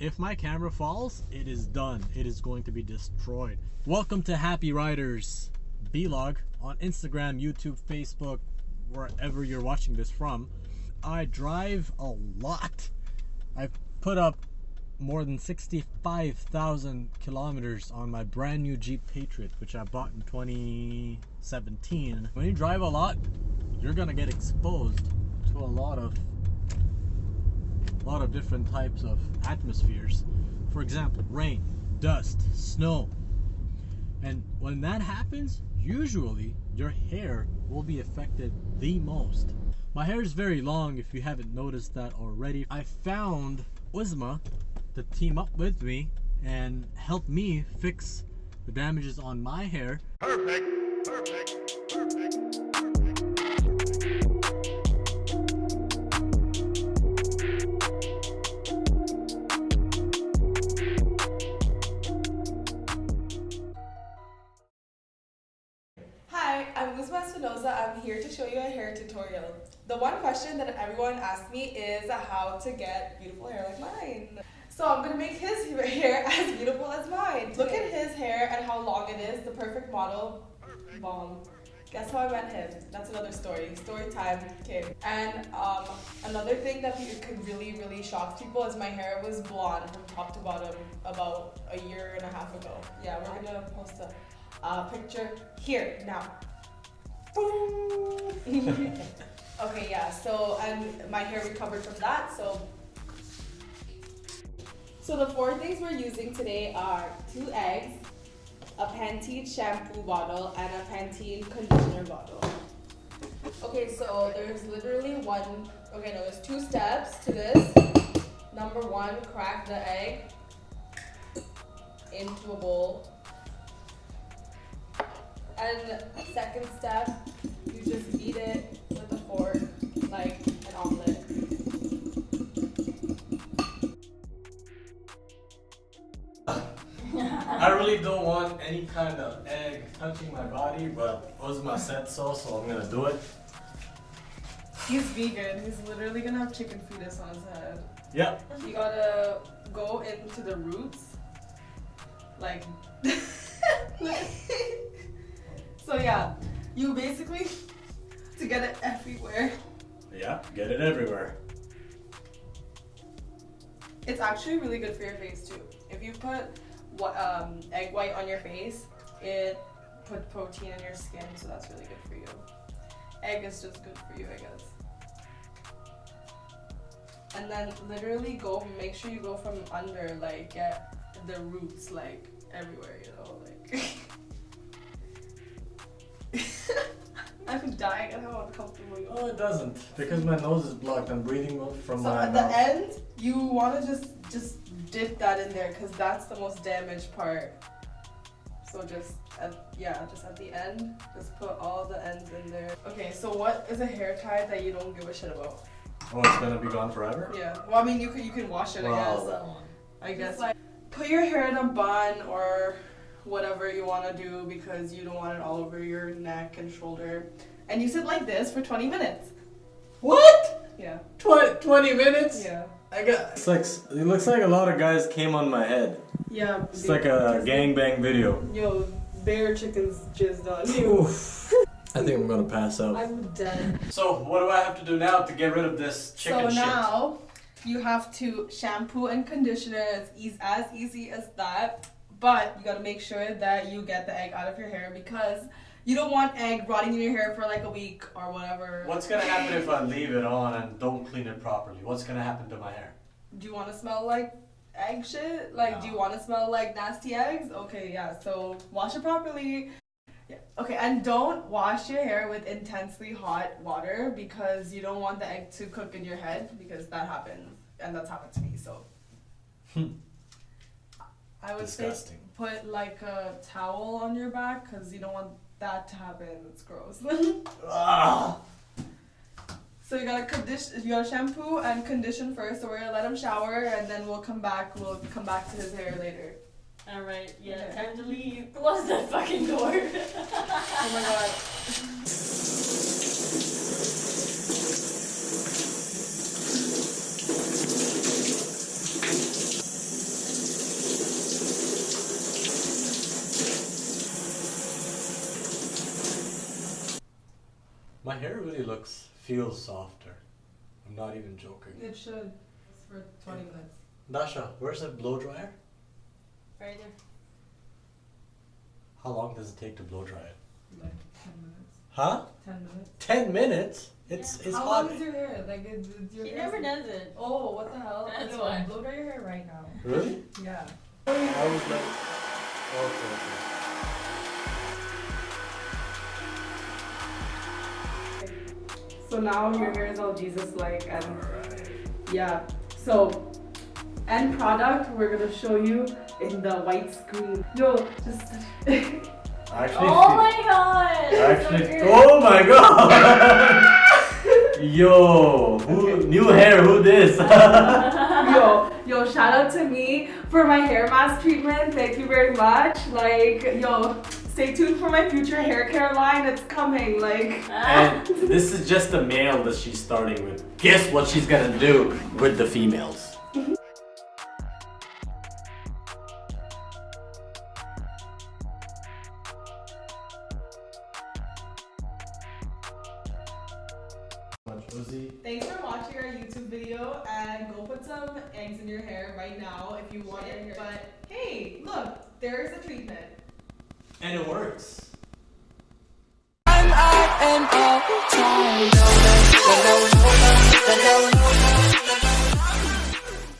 If my camera falls, it is done. It is going to be destroyed. Welcome to Happy Riders vlog on Instagram, YouTube, Facebook, wherever you're watching this from. I drive a lot. I've put up more than 65,000 kilometers on my brand new Jeep Patriot, which I bought in 2017. When you drive a lot, you're gonna get exposed to a lot of different types of atmospheres. For example, rain, dust, snow. And when that happens, usually your hair will be affected the most. My hair is very long, if you haven't noticed that already. I found Uzma to team up with me and help me fix the damages on my hair. Perfect. I'm here to show you a hair tutorial. The one question that everyone asks me is how to get beautiful hair like mine. So I'm gonna make his hair as beautiful as mine. Look at his hair and how long it is. The perfect model. Bomb. Guess how I met him? That's another story. Story time. Okay. And another thing that could really shock people is my hair was blonde from top to bottom about a year and a half ago. Yeah, we're gonna post a picture here now. Okay, yeah, so, and my hair recovered from that, so the 4 things we're using today are 2 eggs, a Pantene shampoo bottle, and a Pantene conditioner bottle. Okay, so there's there's 2 steps to this. Number 1, crack the egg into a bowl. And second step, you just beat it with a fork like an omelet. I really don't want any kind of egg touching my body, but Uzma said so I'm gonna do it. He's vegan. He's literally gonna have chicken fetus on his head. Yep. You gotta go into the roots, like. So yeah, you basically, to get it everywhere. Yeah, get it everywhere. It's actually really good for your face too. If you put egg white on your face, it puts protein in your skin, so that's really good for you. Egg is just good for you, I guess. And then literally make sure you go from under, like get the roots like everywhere, you know, like. I'm dying at how uncomfortable you are. Oh, it doesn't, because my nose is blocked. I'm breathing from my mouth. So at the end, you want to just dip that in there, because that's the most damaged part. So just at the end, just put all the ends in there. Okay, so what is a hair tie that you don't give a shit about? Oh, it's gonna be gone forever? Yeah. Well, I mean, you can wash it, I guess. Like, put your hair in a bun or whatever you want to do, because you don't want it all over your neck and shoulder. And you sit like this for 20 minutes. What? Yeah. 20 minutes? Yeah. It looks like a lot of guys came on my head. Yeah. It's like a gangbang video. Yo, bear chickens jizzed on you. Oof. I think I'm gonna pass out. I'm dead. So what do I have to do now to get rid of this chicken shit? So now, you have to shampoo and conditioner. It's as easy as that. But you gotta make sure that you get the egg out of your hair, because you don't want egg rotting in your hair for like a week or whatever. What's gonna happen if I leave it on and don't clean it properly? What's gonna happen to my hair? Do you want to smell like egg shit? Like, no. Do you want to smell like nasty eggs? Okay, yeah, so wash it properly. Yeah. Okay, and don't wash your hair with intensely hot water, because you don't want the egg to cook in your head, because that happens, and that's happened to me, so. I would say put like a towel on your back, because you don't want that to happen. It's gross. So you gotta shampoo and condition first. So we're gonna let him shower, and then we'll come back to his hair later. Alright, yeah, okay. Time to leave. Close that fucking door. Oh my god. hair really feels softer. I'm not even joking. It should. It's for 20 minutes. Dasha, where's the blow dryer? Right there. How long does it take to blow dry it? Like 10 minutes. Huh? 10 minutes. 10 minutes? It's How hot. long is your hair? Like, is your He hair? never does it. Oh, what the hell? That's Yo, why. blow dry your hair right now. Really? Yeah. I was like, okay. So now your hair is all Jesus-like, and yeah. So end product we're gonna show you in the white screen. Yo, just Actually, Oh my god! oh my god! Yo, new hair? Who this? yo, shout out to me for my hair mask treatment. Thank you very much. Like, yo, stay tuned for my future hair care line. It's coming. Like, And this is just the male that she's starting with. Guess what she's gonna do with the females? thanks for watching our YouTube video, and go put some eggs in your hair right now if you want it. But hey, look, there's a treatment. And it works. I'm out and all the time.